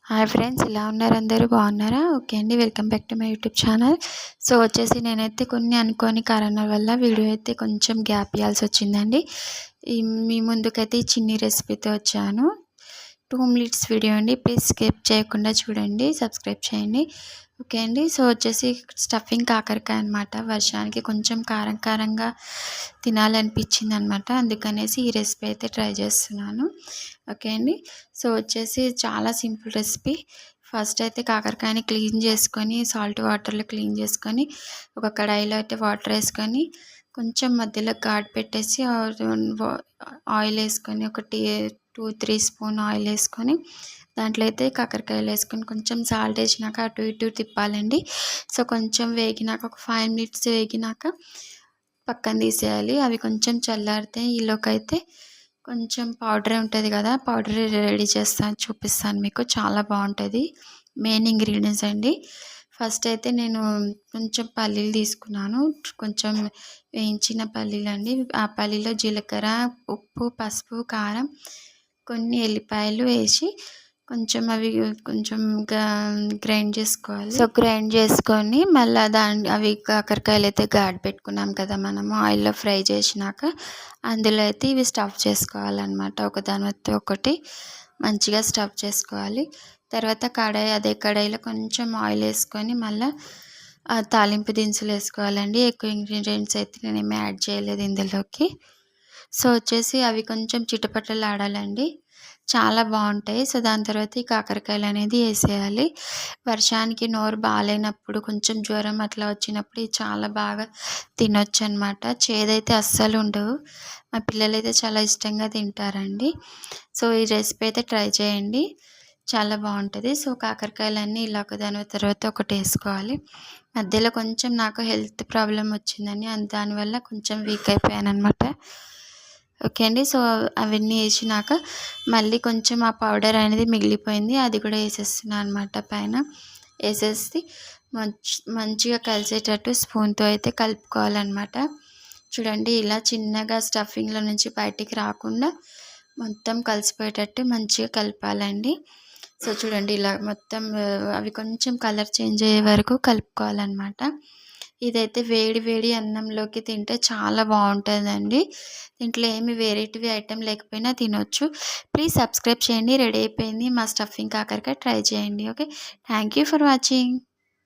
Hi friends, ఎలా ఉన్నారు? అందరూ బాగున్నారా? ఓకే అండి, welcome back to my YouTube channel. So వచ్చేసి నేనైతే కొన్ని అనుకోని కారణాల వల్ల వీడియో అయితే కొంచెం గ్యాప్ ఇవ్వాల్సి వచ్చిందండి. మీ ముందుకైతే ఈ చిన్ని రెసిపీతో వచ్చాను. 2 మినిట్స్ వీడియో అండి. ప్లీజ్ స్కిప్ చేయకుండా చూడండి, సబ్స్క్రైబ్ చేయండి. ఓకే అండి. సో వచ్చేసి స్టఫింగ్ కాకరకాయ అనమాట. వర్షానికి కొంచెం కారం కారంగా తినాలనిపించింది అనమాట, అందుకనేసి ఈ రెసిపీ అయితే ట్రై చేస్తున్నాను. ఓకే అండి. సో వచ్చేసి చాలా సింపుల్ రెసిపీ. ఫస్ట్ అయితే కాకరకాయని క్లీన్ చేసుకొని సాల్ట్ వాటర్లో క్లీన్ చేసుకొని ఒక కడాయిలో అయితే వాటర్ వేసుకొని కొంచెం మధ్యలో ఘాటు పెట్టేసి ఆయిల్ వేసుకొని ఒక 2-3 స్పూన్ ఆయిల్ వేసుకొని దాంట్లో అయితే కాకరకాయలు వేసుకొని కొంచెం సాల్ట్ వేసినాక అటు ఇటు తిప్పాలండి. సో కొంచెం వేగినాక ఒక 5 మినిట్స్ వేగినాక పక్కన తీసేయాలి. అవి కొంచెం చల్లారితే ఈలోకైతే కొంచెం పౌడర్ ఉంటుంది కదా, పౌడర్ రెడీ చేస్తాను, చూపిస్తాను మీకు. చాలా బాగుంటుంది. మెయిన్ ఇంగ్రీడియంట్స్ అండి. ఫస్ట్ అయితే నేను కొంచెం పల్లీలు తీసుకున్నాను, కొంచెం వేయించిన పల్లీలు అండి. ఆ పల్లీలో జీలకర్ర, ఉప్పు, పసుపు, కారం, కొన్ని ఎల్లిపాయలు వేసి కొంచెం అవి కొంచెం గ్రైండ్ చేసుకోవాలి. సో గ్రైండ్ చేసుకొని మళ్ళీ అవి కాకరకాయలు అయితే ఘాటు పెట్టుకున్నాం కదా మనము ఆయిల్లో ఫ్రై చేసినాక, అందులో అయితే ఇవి స్టఫ్ చేసుకోవాలన్నమాట. ఒకదాని ఒకటి మంచిగా స్టఫ్ చేసుకోవాలి. తర్వాత అదే కడాయిలో కొంచెం ఆయిల్ వేసుకొని మళ్ళీ తాలింపు దినుసులు వేసుకోవాలండి. ఎక్కువ ఇంగ్రీడియంట్స్ అయితే నేనేమి యాడ్ చేయలేదు ఇందులోకి. సో వచ్చేసి అవి కొంచెం చిటపటలు ఆడాలండి, చాలా బాగుంటాయి. సో దాని తర్వాత ఈ కాకరకాయలు అనేది వేసేయాలి. వర్షానికి నోరు బాగాలేనప్పుడు, కొంచెం జ్వరం అట్లా వచ్చినప్పుడు ఇది చాలా బాగా తినొచ్చు అనమాట. చేదైతే అస్సలు ఉండవు. మా పిల్లలు అయితే చాలా ఇష్టంగా తింటారండి. సో ఈ రెసిపీ అయితే ట్రై చేయండి, చాలా బాగుంటుంది. సో కాకరకాయలన్నీ ఇలా ఒకదాని తర్వాత ఒకటి వేసుకోవాలి. మధ్యలో కొంచెం నాకు హెల్త్ ప్రాబ్లం వచ్చిందని దానివల్ల కొంచెం వీక్ అయిపోయాను అనమాట. ఓకే అండి. సో అవన్నీ వేసినాక మళ్ళీ కొంచెం ఆ పౌడర్ అనేది మిగిలిపోయింది, అది కూడా వేసేస్తున్నాను అనమాట. పైన వేసేసి మంచిగా కలిసేటట్టు స్పూన్తో అయితే కలుపుకోవాలన్నమాట. చూడండి, ఇలా చిన్నగా స్టఫింగ్లో నుంచి బయటికి రాకుండా మొత్తం కలిసిపోయేటట్టు మంచిగా కలపాలండి. సో చూడండి, ఇలా మొత్తం అవి కొంచెం కలర్ చేంజ్ అయ్యే వరకు కలుపుకోవాలన్నమాట. ఇదైతే వేడి వేడి అన్నంలోకి తింటే చాలా బాగుంటుందండి. దీంట్లో ఏమి వెరైటీ ఐటెం లేకపోయినా తినొచ్చు. ప్లీజ్ సబ్స్క్రైబ్ చేయండి. రెడీ అయిపోయింది మా స్టఫింగ్ కాకరకాయ, ట్రై చేయండి. Okay, thank you for watching.